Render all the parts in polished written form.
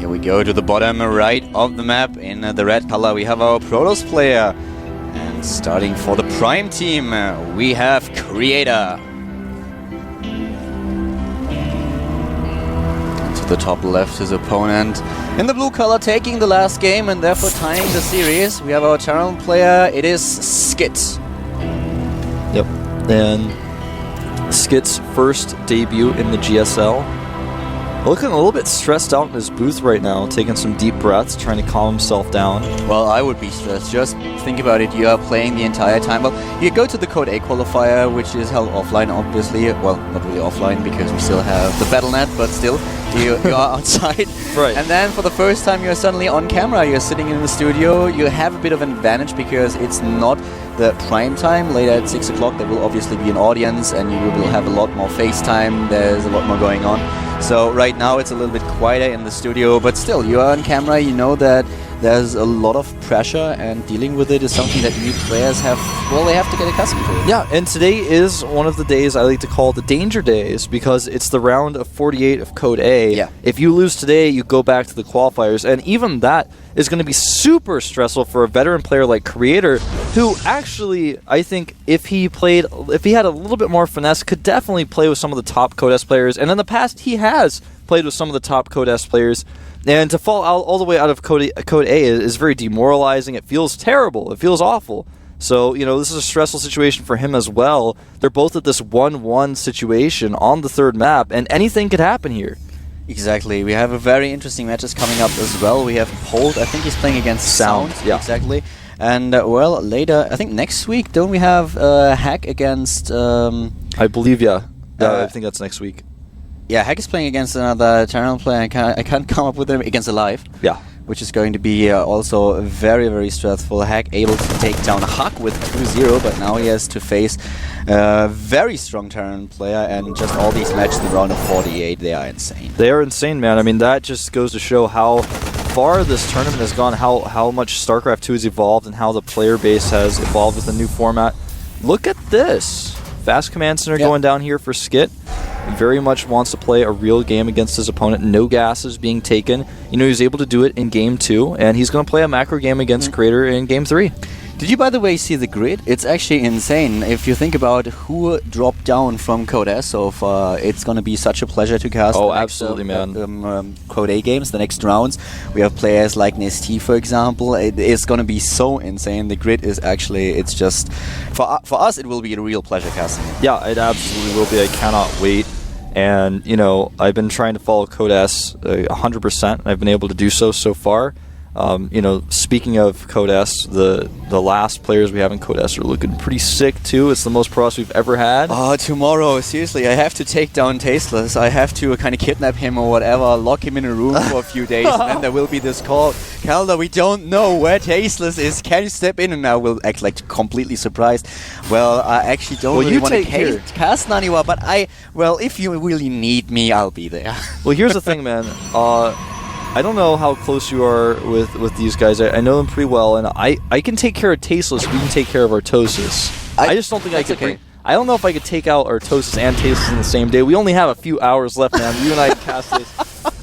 Here we go to the bottom right of the map. In the red color we have our Protoss player. And starting for the Prime team, we have Creator. And to the top left, his opponent. In the blue color, taking the last game and therefore tying the series, we have our Terran player. It is Skit. Yep. And Skit's first debut in the GSL. Looking a little bit stressed out in his booth right now, taking some deep breaths, trying to calm himself down. Well, I would be stressed. Just think about it. You are playing the entire time. Well, you go to the Code A qualifier, which is held offline, obviously. Well, not really offline because we still have the Battle.net, but still, you are outside. Right. And then for the first time, you're suddenly on camera. You're sitting in the studio. You have a bit of an advantage because it's not the prime time. Later at 6 o'clock, there will obviously be an audience, and you will have a lot more FaceTime. There's a lot more going on. So right now it's a little bit quieter in the studio, but still, you are on camera, you know that there's a lot of pressure, and dealing with it is something that new players have, well, they have to get accustomed to. Yeah, and today is one of the days I like to call the danger days, because it's the round of 48 of Code A. Yeah. If you lose today, you go back to the qualifiers, and even that is going to be super stressful for a veteran player like Creator, who actually, I think, if he had a little bit more finesse, could definitely play with some of the top Code S players, and in the past he has played with some of the top Code S players. And to fall out all the way out of Code A is very demoralizing. It feels terrible. It feels awful. So, you know, this is a stressful situation for him as well. They're both at this 1-1 situation on the third map, and anything could happen here. Exactly. We have a very interesting matches coming up as well. We have Holt. I think he's playing against Sound. Yeah. Exactly. And, well, later, I think next week, don't we have Hack against... I believe, yeah. I think that's next week. Yeah, Hack is playing against another Terran player. I can't come up with him against Alive. Yeah. Which is going to be also very, very stressful. Hack able to take down Huck with 2-0, but now he has to face a very strong Terran player, and just all these matches in the round of 48, they are insane. They are insane, man. I mean, that just goes to show how far this tournament has gone, how much StarCraft II has evolved, and how the player base has evolved with the new format. Look at this. Fast Command Center going down here for Skit. Very much wants to play a real game against his opponent. No gases being taken. You know, he was able to do it in Game 2, and he's going to play a macro game against Creator in Game 3. Did you, by the way, see the grid? It's actually insane. If you think about who dropped down from Code S so far, it's going to be such a pleasure to cast. Oh, absolutely, man. Code A games, the next rounds. We have players like Nesty, for example. It is going to be so insane. The grid is actually, it's just, for us, it will be a real pleasure casting. Yeah, it absolutely will be. I cannot wait. And, you know, I've been trying to follow Code S 100%, and I've been able to do so far. You know, speaking of Code S, the last players we have in Code S are looking pretty sick too. It's the most pros we've ever had. Oh, tomorrow, seriously, I have to take down Tasteless. I have to kind of kidnap him or whatever, lock him in a room for a few days, and then there will be this call. Calder, we don't know where Tasteless is. Can you step in? And I will act like completely surprised. Well, I actually don't really want to cast Naniwa, but if you really need me, I'll be there. Well, here's the thing, man. I don't know how close you are with these guys. I know them pretty well, and I can take care of Tasteless. We can take care of Artosis. I just don't think I could. Okay. I don't know if I could take out Artosis and Tasteless in the same day. We only have a few hours left, man. You and I can cast this.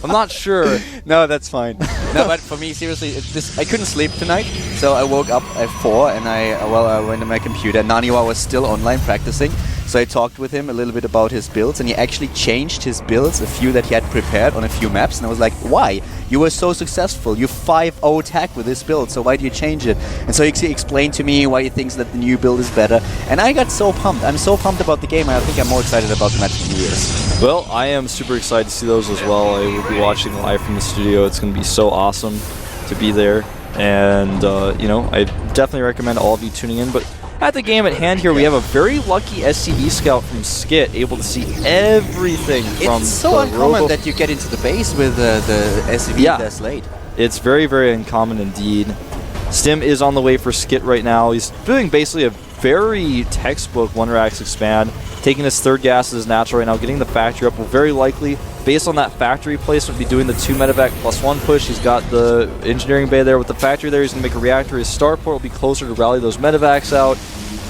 I'm not sure. No, that's fine. No, but for me, seriously, I couldn't sleep tonight, so I woke up at 4 and I went to my computer. Naniwa was still online practicing, so I talked with him a little bit about his builds, and he actually changed his builds, a few that he had prepared on a few maps, and I was like, why? You were so successful. You 5-0 attack with this build, so why do you change it? And so he explained to me why he thinks that the new build is better, and I got so pumped. I'm so pumped about the game, and I think I'm more excited about the match than he is. Well, I am super excited to see those as well. I will be watching live from the studio. It's going to be so awesome to be there, and you know, I definitely recommend all of you tuning in. But at the game at hand here, we have a very lucky SCV scout from Skit, able to see everything from It's so uncommon that you get into the base with the SCV this late. It's very, very uncommon indeed. Stim is on the way for Skit right now. He's doing basically a very textbook Wonder Axe expand, taking his third gas as natural right now, getting the factory up. Will very likely, based on that factory placement, be doing the 2 medevac +1 push. He's got the engineering bay there with the factory there. He's going to make a reactor. His starport will be closer to rally those medevacs out.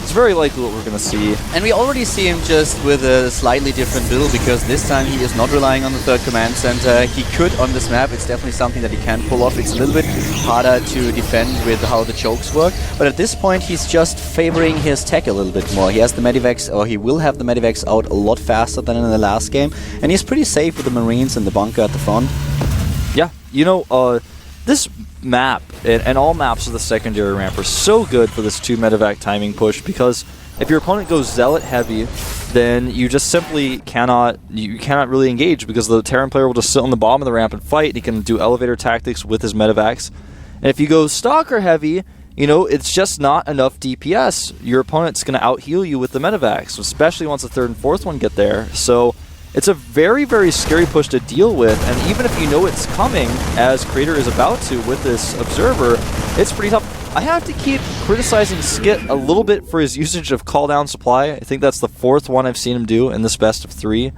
it's very likely what we're going to see. And we already see him just with a slightly different build, because this time he is not relying on the third command center. He could on this map. It's definitely something that he can pull off. It's a little bit harder to defend with how the chokes work, but at this point he's just favoring his tech a little bit more. He has the Medivacs, or he will have the Medivacs out a lot faster than in the last game, and he's pretty safe with the Marines and the bunker at the front. Yeah, you know, this map and all maps of the secondary ramp are so good for this 2 Medivac timing push, because if your opponent goes Zealot heavy, then you just simply cannot really engage, because the Terran player will just sit on the bottom of the ramp and fight. He can do elevator tactics with his Medivacs. And if you go Stalker heavy, you know, it's just not enough DPS. Your opponent's going to out-heal you with the Medivacs, especially once the 3rd and 4th one get there. So it's a very, very scary push to deal with, and even if you know it's coming, as Creator is about to with this Observer, it's pretty tough. I have to keep criticizing Skit a little bit for his usage of Call Down Supply. I think that's the 4th one I've seen him do in this best of 3.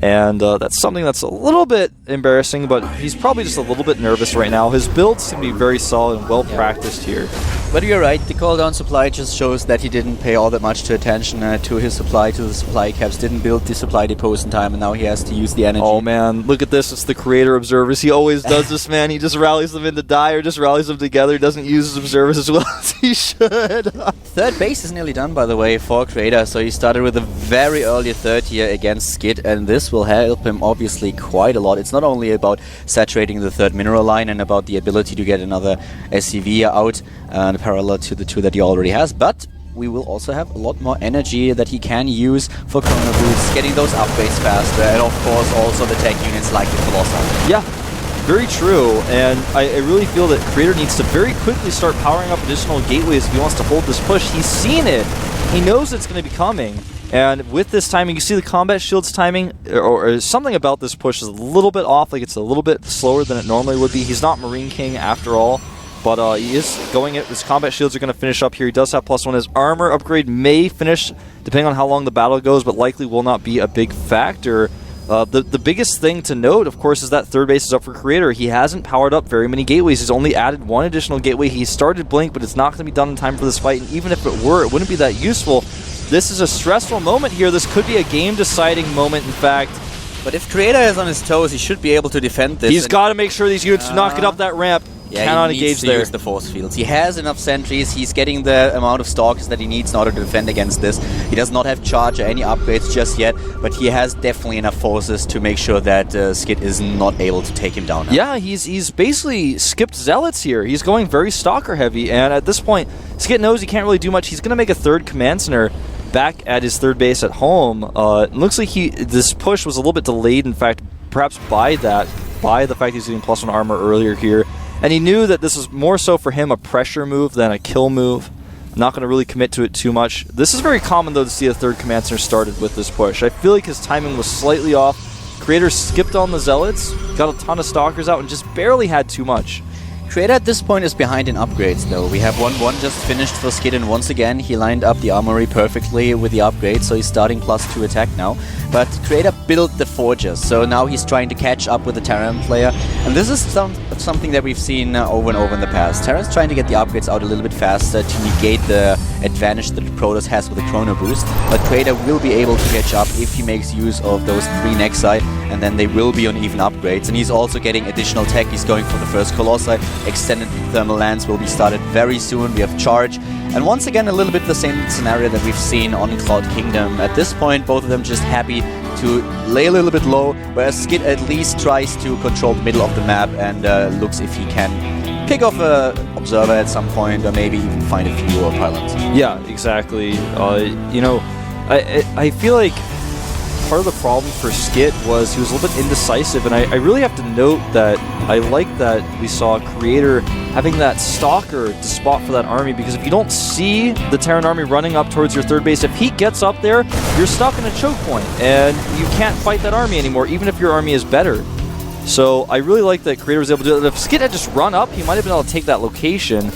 And that's something that's a little bit embarrassing, but he's probably just a little bit nervous right now. His builds seem to be very solid and well practiced here. But you're right, the call down supply just shows that he didn't pay all that much attention to his supply, to the supply caps, didn't build the supply depots in time, and now he has to use the energy. Oh man, look at this, it's the Creator Observers. He always does this, man. He just rallies them into die, or just rallies them together. He doesn't use his Observers as well as he should. Third base is nearly done, by the way, for Creator, so he started with a very early third here against Skit, and this will help him obviously quite a lot. It's not only about saturating the third mineral line and about the ability to get another SCV out parallel to the 2 that he already has, but we will also have a lot more energy that he can use for chrono boosts, getting those upgrades faster, and of course also the tech units like the Colossi. Yeah, very true, and I really feel that Creator needs to very quickly start powering up additional gateways if he wants to hold this push. He's seen it. He knows it's going to be coming. And with this timing, you see the combat shields timing, or something about this push is a little bit off, like it's a little bit slower than it normally would be. He's not Marine King after all, but he is going it. His combat shields are going to finish up here. He does have +1. His armor upgrade may finish, depending on how long the battle goes, but likely will not be a big factor. The biggest thing to note, of course, is that third base is up for Creator. He hasn't powered up very many gateways. He's only added 1 additional gateway. He started Blink, but it's not going to be done in time for this fight, and even if it were, it wouldn't be that useful. This is a stressful moment here. This could be a game-deciding moment, in fact. But if Creator is on his toes, he should be able to defend this. He's got to make sure these units do not get up that ramp. Yeah, cannot he engage needs to there. use the force fields. He has enough sentries. He's getting the amount of stalkers that he needs in order to defend against this. He does not have charge or any upgrades just yet, but he has definitely enough forces to make sure that Skit is not able to take him down now. Yeah, he's basically skipped Zealots here. He's going very stalker heavy, and at this point, Skit knows he can't really do much. He's going to make a third command center back at his third base at home. It looks like this push was a little bit delayed, in fact, perhaps by the fact he's getting +1 armor earlier here. And he knew that this was more so for him a pressure move than a kill move. Not going to really commit to it too much. This is very common, though, to see a third command center started with this push. I feel like his timing was slightly off. Creator skipped on the Zealots, got a ton of Stalkers out, and just barely had too much. Creator at this point is behind in upgrades, though. We have 1-1 just finished for Skit, and once again he lined up the armory perfectly with the upgrade, so he's starting +2 attack now. But Creator built the forges, so now he's trying to catch up with the Terran player, and this is something that we've seen over and over in the past. Terran's trying to get the upgrades out a little bit faster to negate the advantage that Protoss has with the chrono boost, but Creator will be able to catch up if he makes use of those 3 Nexi, and then they will be on even upgrades. And he's also getting additional tech. He's going for the first Colossi. Extended thermal lance will be started very soon. We have charge, and once again a little bit the same scenario that we've seen on Cloud Kingdom. At this point, both of them just happy to lay a little bit low, whereas Skit at least tries to control the middle of the map and looks if he can pick off a observer at some point, or maybe even find a few pilots. Yeah, exactly. You know, I feel like part of the problem for Skit was he was a little bit indecisive, and I really have to note that I like that we saw Creator having that Stalker to spot for that army, because if you don't see the Terran army running up towards your third base, if he gets up there, you're stuck in a choke point, and you can't fight that army anymore, even if your army is better. So I really like that Creator was able to do it. If Skit had just run up, he might have been able to take that location.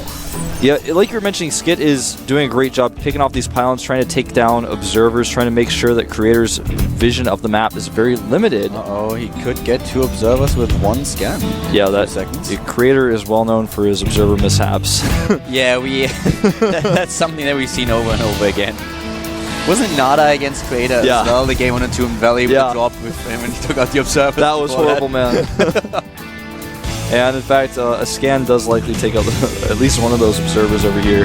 Yeah, like you were mentioning, Skit is doing a great job picking off these pylons, trying to take down observers, trying to make sure that Creator's vision of the map is very limited. Uh-oh, he could get 2 observers with 1 scan. Yeah, seconds. Creator is well known for his observer mishaps. Yeah, that's something that we've seen over and over again. Wasn't Nada against Creator as well? The game on a Tomb Valley with the drop with him when he took out the observers. That was horrible, man. And in fact, a scan does likely take out at least one of those observers over here.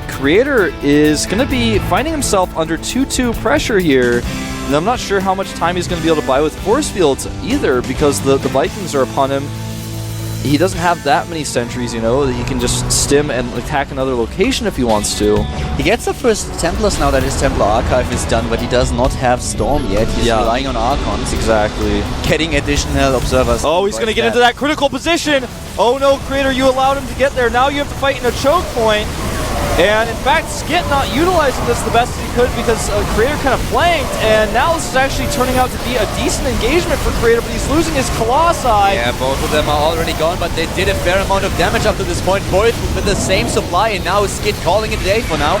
Creator is going to be finding himself under 2-2 pressure here. And I'm not sure how much time he's going to be able to buy with force fields either, because the Vikings are upon him. He doesn't have that many sentries, you know, that he can just stim and attack another location if he wants to. He gets the first Templars now that his Templar Archive is done, but he does not have Storm yet. He's relying on Archons. Exactly. Getting additional observers. Oh, he's going to get into that critical position. Oh no, Creator, you allowed him to get there. Now you have to fight in a choke point. And in fact, Skit not utilizing this the best he could because Creator kind of flanked, and now this is actually turning out to be a decent engagement for Creator, but he's losing his Colossi. Yeah, both of them are already gone, but they did a fair amount of damage up to this point, both with the same supply, and now Skit calling it a day for now.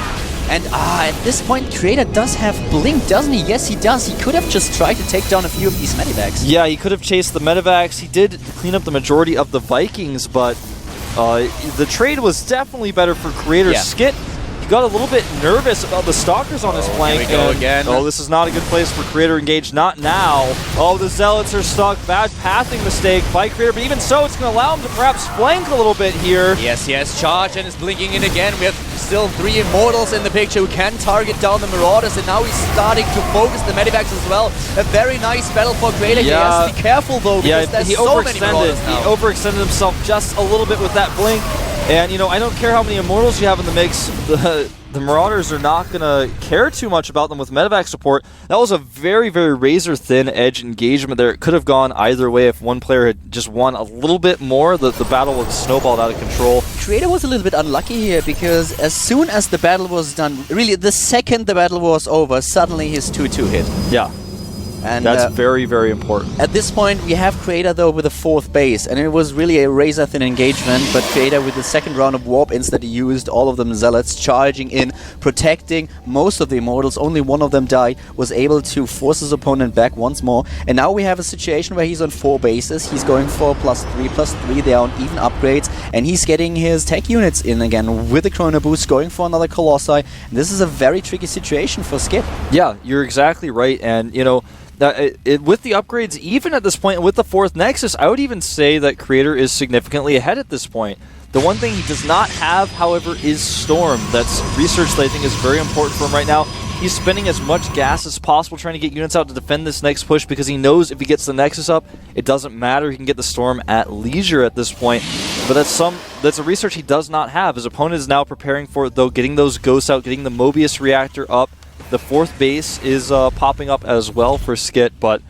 And at this point, Creator does have Blink, doesn't he? Yes, he does. He could have just tried to take down a few of these medivacs. Yeah, he could have chased the medivacs. He did clean up the majority of the Vikings, but the trade was definitely better for Creator. Skit, he got a little bit nervous about the Stalkers on his flank. Here we go again. Oh, this is not a good place for Creator engaged. Not now. Oh, the Zealots are stuck. Bad pathing mistake by Creator, but even so, it's going to allow him to perhaps flank a little bit here. Yes, charge, and it's blinking in again. We have still 3 Immortals in the picture who can target down the Marauders, and now he's starting to focus the medivacs as well. A very nice battle for Creator. He has to be careful though, because there's so many Marauders now. He overextended himself just a little bit with that blink. And, you know, I don't care how many Immortals you have in the mix, the Marauders are not going to care too much about them with medevac support. That was a very, very razor-thin edge engagement there. It could have gone either way if one player had just won a little bit more. The battle was snowballed out of control. Creator was a little bit unlucky here, because as soon as the battle was done, really the second the battle was over, suddenly his 2-2 hit. Yeah. And that's very, very important. At this point, we have Creator, though, with a 4th base, and it was really a razor-thin engagement, but Creator, with the second round of Warp Insta, used all of them Zealots, charging in, protecting most of the Immortals. Only one of them died, was able to force his opponent back once more, and now we have a situation where he's on 4 bases. He's going for +3/+3, they are on even upgrades, and he's getting his tech units in again with the Chrono Boost, going for another Colossi. And this is a very tricky situation for Skit. Yeah, you're exactly right, and, you know, with the upgrades, even at this point, with the 4th Nexus, I would even say that Creator is significantly ahead at this point. The one thing he does not have, however, is Storm. That's research that I think is very important for him right now. He's spending as much gas as possible trying to get units out to defend this next push, because he knows if he gets the Nexus up, it doesn't matter. He can get the Storm at leisure at this point. But that's a research he does not have. His opponent is now preparing for it, though, getting those Ghosts out, getting the Mobius Reactor up. The 4th base is popping up as well for Skit, but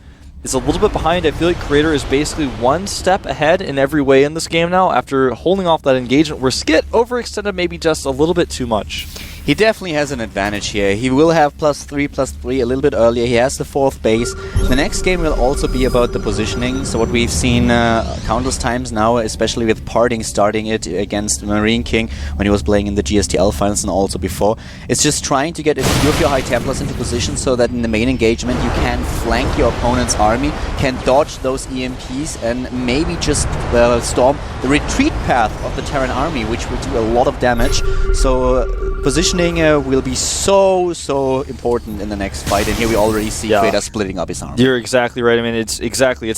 it's a little bit behind. I feel like Creator is basically 1 step ahead in every way in this game now after holding off that engagement where Skit overextended maybe just a little bit too much. He definitely has an advantage here. He will have +3/+3 a little bit earlier. He has the 4th base. The next game will also be about the positioning. So what we've seen countless times now, especially with Parting starting it against Marine King when he was playing in the GSTL finals and also before, it's just trying to get a few of your High Templars into position so that in the main engagement you can flank your opponent's army, can dodge those EMPs, and maybe just storm the retreat path of the Terran army, which will do a lot of damage. So positioning will be so important in the next fight, and here we already see Creator splitting up his army. You're exactly right. I mean, it's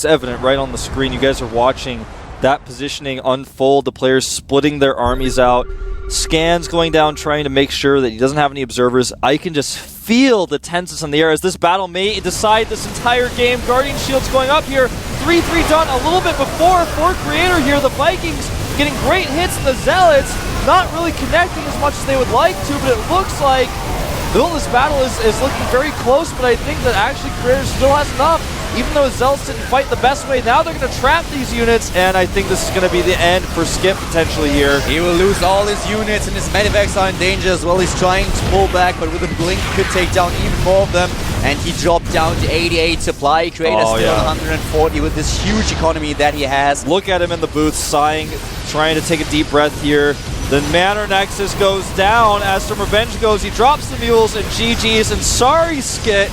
evident right on the screen. You guys are watching that positioning unfold, the players splitting their armies out, scans going down trying to make sure that he doesn't have any observers. I can just feel the tenseness in the air as this battle may decide this entire game. Guardian Shield's going up here, 3-3 done a little bit before for Creator here. The Vikings getting great hits, and the Zealots not really connecting as much as they would like to, but it looks like this battle is looking very close, but I think that actually Creator still has enough. Even though Zealots didn't fight the best way, now they're going to trap these units, and I think this is going to be the end for Skit potentially here. He will lose all his units, and his medivacs are in danger as well. He's trying to pull back, but with a blink, could take down even more of them. And he dropped down to 88 supply. Creator still on 140 with this huge economy that he has. Look at him in the booth, sighing, trying to take a deep breath here. Then Manor Nexus goes down. As Some Revenge goes, he drops the mules and GG's. And sorry, Skit,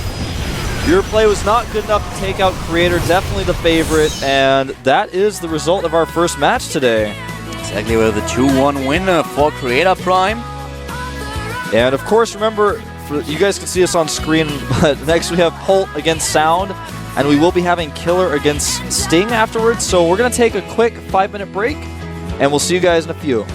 your play was not good enough to take out Creator. Definitely the favorite. And that is the result of our first match today. Exactly, with a 2-1 winner for Creator Prime. And of course, remember, you guys can see us on screen, but next we have Holt against Sound, and we will be having Killer against Sting afterwards. So we're going to take a quick 5-minute break, and we'll see you guys in a few.